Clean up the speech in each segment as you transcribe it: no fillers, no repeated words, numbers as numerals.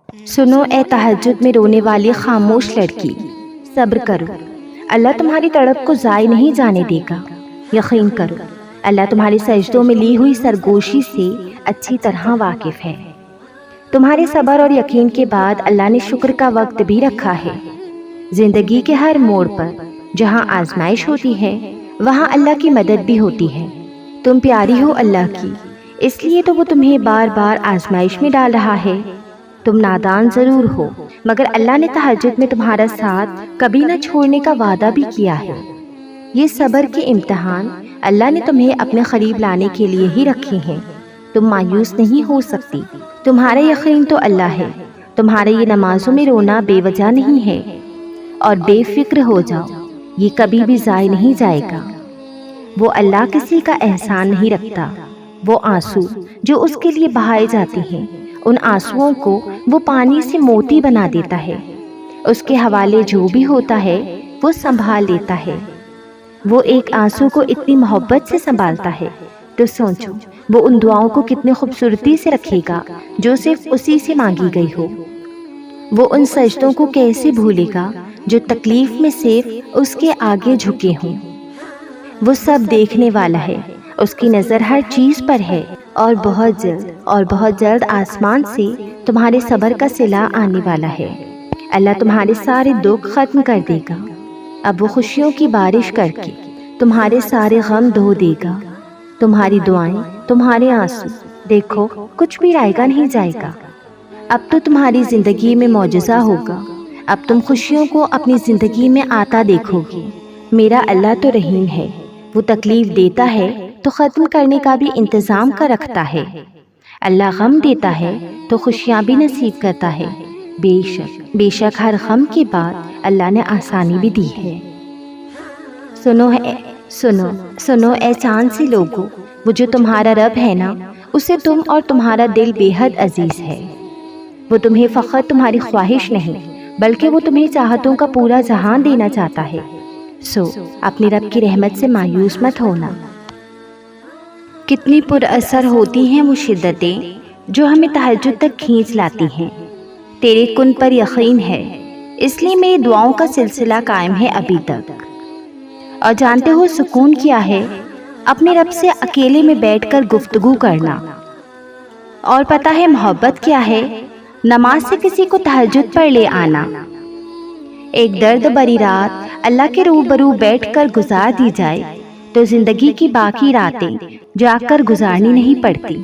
سنو اے تہجد میں رونے والی خاموش لڑکی، صبر کرو، اللہ تمہاری تڑپ کو ضائع نہیں جانے دے گا۔ یقین کرو، اللہ تمہاری سجدوں میں لی ہوئی سرگوشی سے اچھی طرح واقف ہے۔ تمہارے صبر اور یقین کے بعد اللہ نے شکر کا وقت بھی رکھا ہے۔ زندگی کے ہر موڑ پر جہاں آزمائش ہوتی ہے وہاں اللہ کی مدد بھی ہوتی ہے۔ تم پیاری ہو اللہ کی، اس لیے تو وہ تمہیں بار بار آزمائش میں ڈال رہا ہے۔ تم نادان ضرور ہو، مگر اللہ نے تہجد میں تمہارا ساتھ کبھی نہ چھوڑنے کا وعدہ بھی کیا ہے۔ یہ صبر کے امتحان اللہ نے تمہیں اپنے قریب لانے کے لیے ہی رکھے ہیں۔ تم مایوس نہیں ہو سکتی، تمہارا یقین تو اللہ ہے۔ تمہارے یہ نمازوں میں رونا بے وجہ نہیں ہے، اور بے فکر ہو جاؤ، یہ کبھی بھی ضائع نہیں جائے گا۔ وہ اللہ کسی کا احسان نہیں رکھتا۔ وہ آنسو جو اس کے لیے بہائے جاتے ہیں، ان آنسوؤں کو وہ پانی سے موتی بنا دیتا ہے۔ اس کے حوالے جو بھی ہوتا ہے وہ سنبھال لیتا ہے۔ وہ ایک آنسو کو اتنی محبت سے سنبھالتا ہے تو سوچو وہ ان دعاؤں کو کتنے خوبصورتی سے رکھے گا جو صرف اسی سے مانگی گئی ہو۔ وہ ان سجدوں کو کیسے بھولے گا جو تکلیف میں صرف اس کے آگے جھکے ہوں۔ وہ سب دیکھنے والا ہے، اس کی نظر ہر چیز پر ہے، اور بہت جلد آسمان سے تمہارے صبر کا صلہ آنے والا ہے۔ اللہ تمہارے سارے دکھ ختم کر دے گا۔ اب وہ خوشیوں کی بارش کر کے تمہارے سارے غم دھو دے گا۔ تمہاری دعائیں، تمہارے آنسو، دیکھو کچھ بھی رائے گا نہیں جائے گا۔ اب تو تمہاری زندگی میں معجزہ ہوگا۔ اب تم خوشیوں کو اپنی زندگی میں آتا دیکھو گے۔ میرا اللہ تو رحیم ہے، وہ تکلیف دیتا ہے تو ختم کرنے کا بھی انتظام کر رکھتا ہے۔ اللہ غم دیتا ہے تو خوشیاں بھی نصیب کرتا ہے۔ بے شک ہر غم کے بعد اللہ نے آسانی بھی دی ہے۔ سنو اے چاند سے لوگو، وہ جو تمہارا رب ہے نا، اسے تم اور تمہارا دل بے حد عزیز ہے۔ وہ تمہیں فقط تمہاری خواہش نہیں بلکہ وہ تمہیں چاہتوں کا پورا جہان دینا چاہتا ہے۔ اپنی رب کی رحمت سے مایوس مت ہونا۔ کتنی پر اثر ہوتی ہیں وہ شدتیں جو ہمیں تہجد تک کھینچ لاتی ہیں۔ تیرے کن پر یقین ہے، اس لیے میری دعاؤں کا سلسلہ قائم ہے ابھی تک۔ اور جانتے ہو سکون کیا ہے؟ اپنے رب سے اکیلے میں بیٹھ کر گفتگو کرنا۔ اور پتہ ہے محبت کیا ہے؟ نماز سے کسی کو تہجد پر لے آنا۔ ایک درد بری رات اللہ کے روبرو بیٹھ کر گزار دی جائے تو زندگی کی باقی راتیں جاگ کر گزارنی نہیں پڑتی۔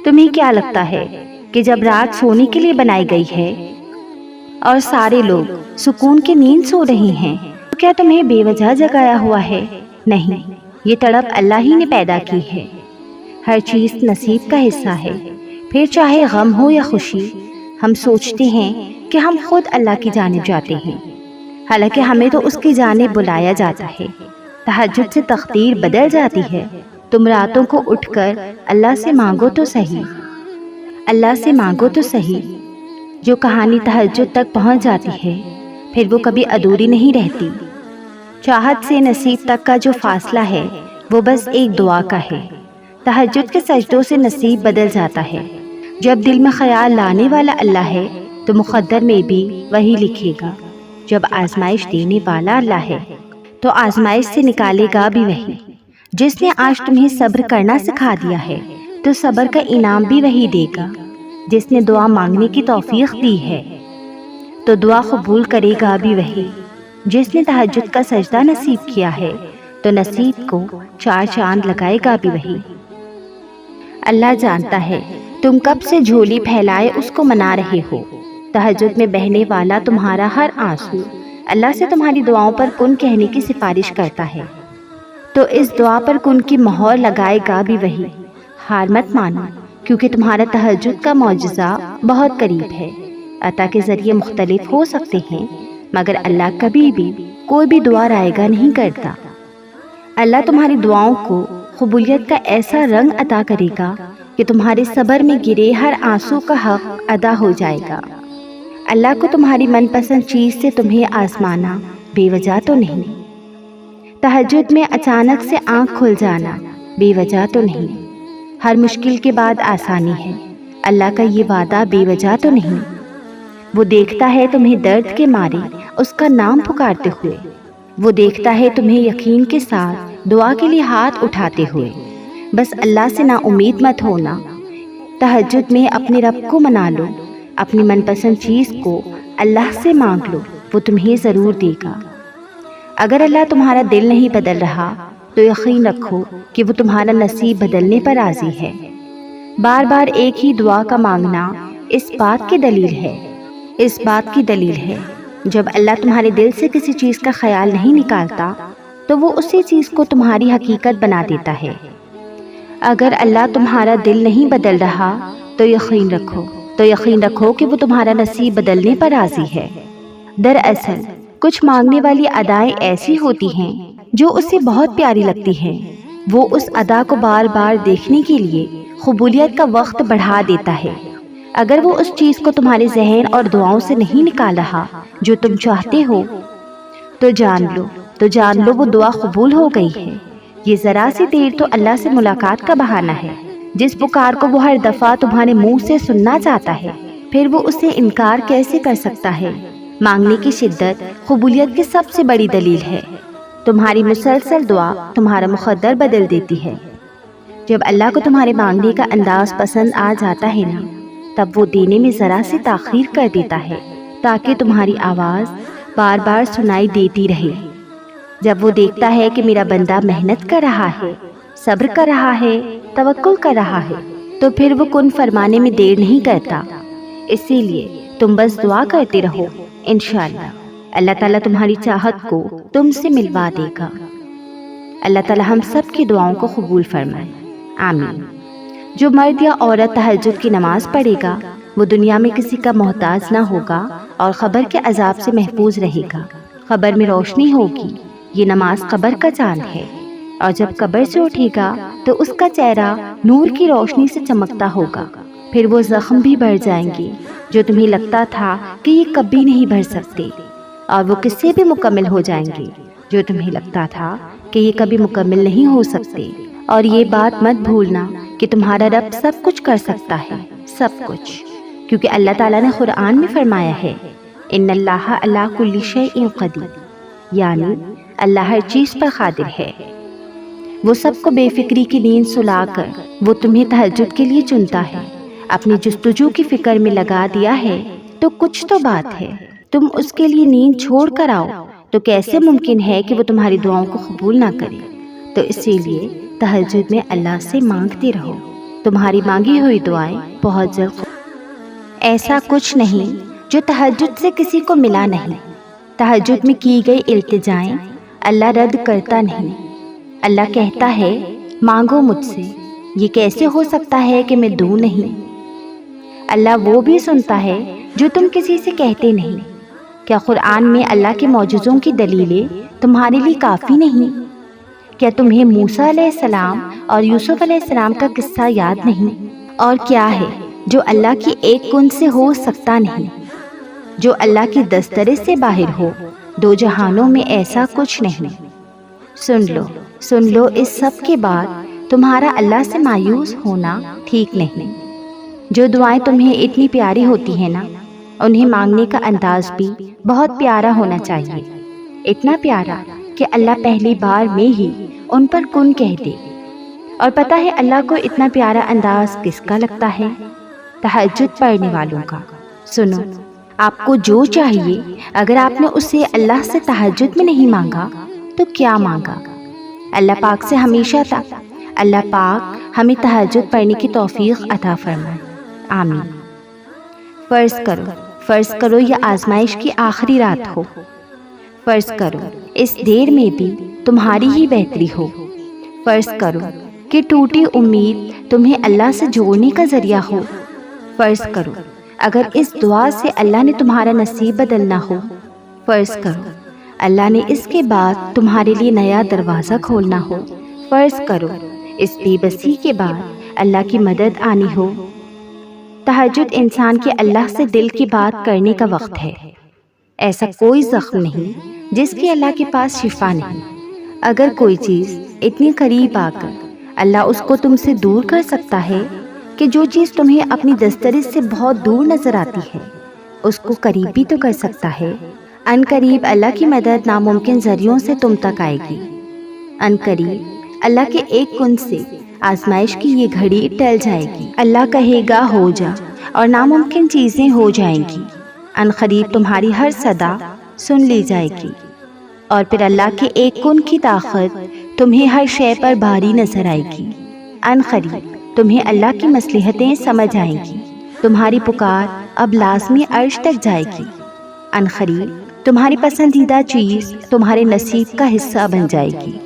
تمہیں کیا لگتا ہے کہ جب رات سونے کے لیے بنائی گئی ہے اور سارے لوگ سکون کی نیند سو رہے ہیں تو کیا تمہیں بے وجہ جگایا ہوا ہے؟ نہیں، یہ تڑپ اللہ ہی نے پیدا کی ہے۔ ہر چیز نصیب کا حصہ ہے، پھر چاہے غم ہو یا خوشی۔ ہم سوچتے ہیں کہ ہم خود اللہ کی جانب جاتے ہیں، حالانکہ ہمیں تو اس کی جانب بلایا جاتا ہے۔ تہجد سے تقدیر بدل جاتی ہے۔ تم راتوں کو اٹھ کر اللہ سے مانگو تو صحیح۔ جو کہانی تہجد تک پہنچ جاتی ہے پھر وہ کبھی ادھوری نہیں رہتی۔ چاہت سے نصیب تک کا جو فاصلہ ہے وہ بس ایک دعا کا ہے۔ تہجد کے سجدوں سے نصیب بدل جاتا ہے۔ جب دل میں خیال لانے والا اللہ ہے تو مقدر میں بھی وہی لکھے گا۔ جب آزمائش دینے والا اللہ ہے تو آزمائش سے نکالے گا بھی وہی۔ جس نے آج تمہیں صبر کرنا سکھا دیا ہے تو صبر کا انعام بھی وہی دے گا۔ جس نے دعا مانگنے کی توفیق دی ہے تو دعا قبول کرے گا بھی وہی۔ جس نے تہجد کا سجدہ نصیب کیا ہے تو نصیب کو 4 چاند لگائے گا بھی وہی۔ اللہ جانتا ہے تم کب سے جھولی پھیلائے اس کو منا رہے ہو۔ تہجد میں بہنے والا تمہارا ہر آنسو اللہ سے تمہاری دعاؤں پر کن کہنے کی سفارش کرتا ہے، تو اس دعا پر کن کی مہر لگائے گا بھی وہی۔ ہار مت مانو، کیونکہ تمہارا تہجد کا معجزہ بہت قریب ہے۔ عطا کے ذریعے مختلف ہو سکتے ہیں مگر اللہ کبھی بھی کوئی بھی دعا رائے گا نہیں کرتا۔ اللہ تمہاری دعاؤں کو قبولیت کا ایسا رنگ عطا کرے گا کہ تمہارے صبر میں گرے ہر آنسو کا حق ادا ہو جائے گا۔ اللہ کو تمہاری من پسند چیز سے تمہیں آزمانا بے وجہ تو نہیں۔ تہجد میں اچانک سے آنکھ کھل جانا بے وجہ تو نہیں۔ ہر مشکل کے بعد آسانی ہے۔ اللہ کا یہ وعدہ بے وجہ تو نہیں۔ وہ دیکھتا ہے تمہیں درد کے مارے اس کا نام پکارتے ہوئے، وہ دیکھتا ہے تمہیں یقین کے ساتھ دعا کے لیے ہاتھ اٹھاتے ہوئے۔ بس اللہ سے نا امید مت ہونا، تہجد میں اپنے رب کو منا لو، اپنی من پسند چیز کو اللہ سے مانگ لو، وہ تمہیں ضرور دے گا۔ اگر اللہ تمہارا دل نہیں بدل رہا تو یقین رکھو کہ وہ تمہارا نصیب بدلنے پر راضی ہے۔ بار بار ایک ہی دعا کا مانگنا اس بات کی دلیل ہے جب اللہ تمہارے دل سے کسی چیز کا خیال نہیں نکالتا تو وہ اسی چیز کو تمہاری حقیقت بنا دیتا ہے۔ اگر اللہ تمہارا دل نہیں بدل رہا تو یقین رکھو کہ وہ تمہارا نصیب بدلنے پر راضی ہے۔ دراصل کچھ مانگنے والی ادائیں ایسی ہوتی ہیں جو اسے بہت پیاری لگتی ہیں، وہ اس ادا کو بار بار دیکھنے کے لیے قبولیت کا وقت بڑھا دیتا ہے۔ اگر وہ اس چیز کو تمہارے ذہن اور دعاؤں سے نہیں نکال رہا جو تم چاہتے ہو تو جان لو وہ دعا قبول ہو گئی ہے۔ یہ ذرا سی دیر تو اللہ سے ملاقات کا بہانہ ہے۔ جس پکار کو وہ ہر دفعہ تمہارے منہ سے سننا چاہتا ہے، پھر وہ اسے انکار کیسے کر سکتا ہے؟ مانگنے کی شدت قبولیت کی سب سے بڑی دلیل ہے۔ تمہاری مسلسل دعا تمہارا مقدر بدل دیتی ہے۔ جب اللہ کو تمہارے مانگنے کا انداز پسند آ جاتا ہے نا، تب وہ دینے میں ذرا سی تاخیر کر دیتا ہے تاکہ تمہاری آواز بار بار سنائی دیتی رہے۔ جب وہ دیکھتا ہے کہ میرا بندہ محنت کر رہا ہے، صبر کر رہا ہے، توکل کر رہا ہے، تو پھر وہ کن فرمانے میں دیر نہیں کرتا۔ اسی لیے تم بس دعا کرتے رہو، انشاءاللہ اللہ تعالیٰ تمہاری چاہت کو تم سے ملوا دے گا۔ اللہ تعالیٰ ہم سب کی دعاؤں کو قبول فرمائے، آمین۔ جو مرد یا عورت تہجد کی نماز پڑھے گا وہ دنیا میں کسی کا محتاج نہ ہوگا اور قبر کے عذاب سے محفوظ رہے گا۔ قبر میں روشنی ہوگی، یہ نماز قبر کا چاند ہے، اور جب قبر سے اٹھے گا تو اس کا چہرہ نور کی روشنی سے چمکتا ہوگا۔ پھر وہ زخم بھی بھر جائیں گے جو تمہیں لگتا تھا کہ یہ کبھی نہیں بھر سکتے، اور وہ قصے بھی مکمل ہو جائیں گے جو تمہیں لگتا تھا کہ یہ کبھی مکمل نہیں ہو سکتے۔ اور یہ بات مت بھولنا کہ تمہارا رب سب کچھ کر سکتا ہے، سب کچھ، کیونکہ اللہ تعالیٰ نے قرآن میں فرمایا ہے ان اللہ علی کل شیء قدیر، یعنی اللہ ہر چیز پر قادر ہے۔ وہ سب کو بے فکری کی نیند سلا کر وہ تمہیں تہجد کے لیے چنتا ہے، اپنی جستجو کی فکر میں لگا دیا ہے تو کچھ تو بات ہے۔ تم اس کے لیے نیند چھوڑ کر آؤ تو کیسے ممکن ہے کہ وہ تمہاری دعاؤں کو قبول نہ کرے؟ تو اسی لیے تہجد میں اللہ سے مانگتے رہو، تمہاری مانگی ہوئی دعائیں بہت جلد۔ ایسا کچھ نہیں جو تہجد سے کسی کو ملا نہیں۔ تہجد میں کی گئی التجائیں اللہ رد کرتا نہیں۔ اللہ کہتا ہے مانگو مجھ سے، یہ کیسے ہو سکتا ہے کہ میں دوں نہیں؟ اللہ وہ بھی سنتا ہے جو تم کسی سے کہتے نہیں۔ کیا قرآن میں اللہ کے معجزوں کی دلیلیں تمہارے لیے کافی نہیں؟ کیا تمہیں موسیٰ علیہ السلام اور یوسف علیہ السلام کا قصہ یاد نہیں؟ اور کیا ہے جو اللہ کی ایک کن سے ہو سکتا نہیں، جو اللہ کی دسترس سے باہر ہو؟ دو جہانوں میں ایسا کچھ نہیں۔ سن لو اس سب کے بعد تمہارا اللہ سے مایوس ہونا ٹھیک نہیں۔ جو دعائیں تمہیں اتنی پیاری ہوتی ہیں نا، انہیں مانگنے کا انداز بھی بہت پیارا ہونا چاہیے، اتنا پیارا کہ اللہ پہلی بار میں ہی ان پر کن کہہ دے۔ اور پتہ ہے اللہ کو اتنا پیارا انداز کس کا لگتا ہے؟ تہجد پڑھنے والوں کا۔ سنو، آپ کو جو چاہیے اگر آپ نے اسے اللہ سے تہجد میں نہیں مانگا تو کیا مانگا؟ اللہ پاک سے ہمیشہ تک اللہ پاک ہمیں تہجد پڑھنے کی توفیق عطا فرمائے، آمین۔ فرض کرو یہ آزمائش کی آخری رات ہو، فرض کرو اس دیر میں بھی تمہاری ہی بہتری ہو، فرض کرو کہ ٹوٹی امید تمہیں اللہ سے جوڑنے کا ذریعہ ہو، فرض کرو اگر اس دعا سے اللہ نے تمہارا نصیب بدلنا ہو، فرض کرو اللہ نے اس کے بعد تمہارے لیے نیا دروازہ کھولنا ہو، فرض کرو اس بے بسی کے بعد اللہ کی مدد آنی ہو۔ تہجد انسان کے اللہ سے دل کی بات کرنے کا وقت ہے۔ ایسا کوئی زخم نہیں جس کی اللہ کے پاس شفا نہیں۔ اگر کوئی چیز اتنی قریب آ کر اللہ اس کو تم سے دور کر سکتا ہے کہ جو چیز تمہیں اپنی دسترس سے بہت دور نظر آتی ہے اس کو قریب بھی تو کر سکتا ہے۔ ان قریب اللہ کی مدد ناممکن ذریعوں سے تم تک آئے گی۔ ان قریب اللہ کے ایک کن سے آزمائش کی یہ گھڑی ٹل جائے گی۔ اللہ کہے گا ہو جا اور ناممکن چیزیں ہو جائیں گی۔ ان قریب تمہاری ہر صدا سن لی جائے گی، اور پھر اللہ کے ایک کن کی طاقت تمہیں ہر شے پر بھاری نظر آئے گی۔ ان قریب تمہیں اللہ کی مصلحتیں سمجھ آئیں گی۔ تمہاری پکار اب لازمی عرش تک جائے گی۔ ان قریب تمہاری پسندیدہ چیز تمہارے نصیب کا حصہ بن جائے گی۔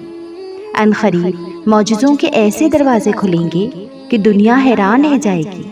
ان قریب معجزوں کے ایسے دروازے کھلیں گے کہ دنیا حیران رہ جائے گی۔